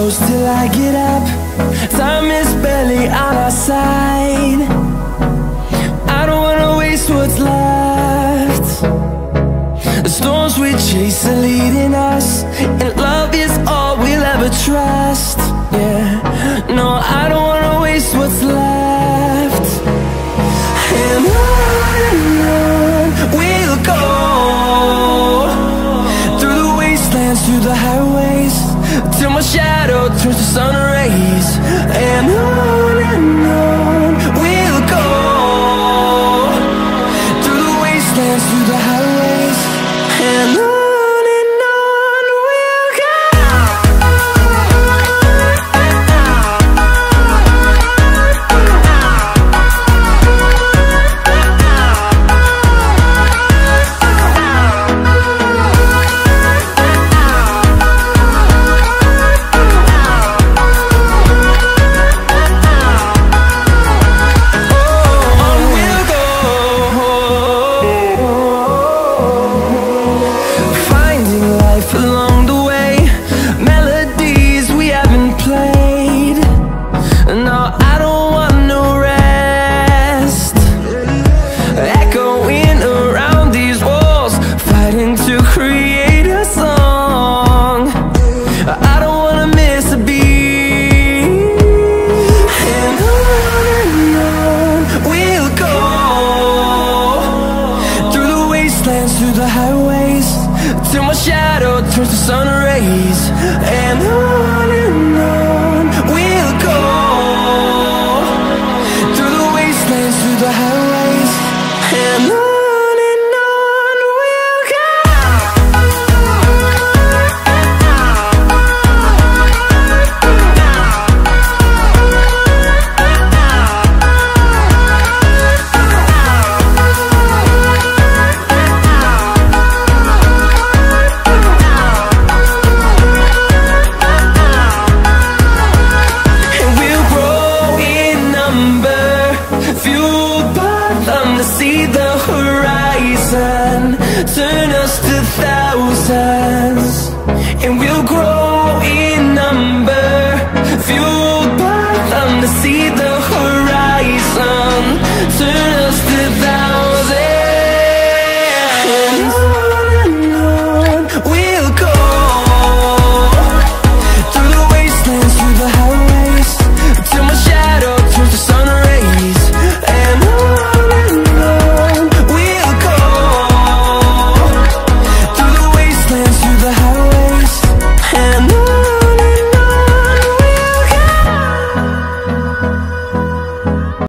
close till I get up. Time is barely on our side. I don't wanna waste what's left. The storms we chase are leading us, and love is all we'll ever trust. Yeah, no, I don't wanna waste what's left. And on we'll go, through the wastelands, through the highways, till my shadow turns to sun rays. And on we'll go, through the wastelands, through the highways, and on. Along the way, melodies we haven't played. No, I don't want no rest. Echoing around these walls, fighting to create a song. I don't wanna miss a beat. And on we'll go, through the wastelands, through the highways, till my shadow turns to sun rays. And on we'll go, through the wastelands, through the highways, and on we'll go. See the horizon, turn us to thousands.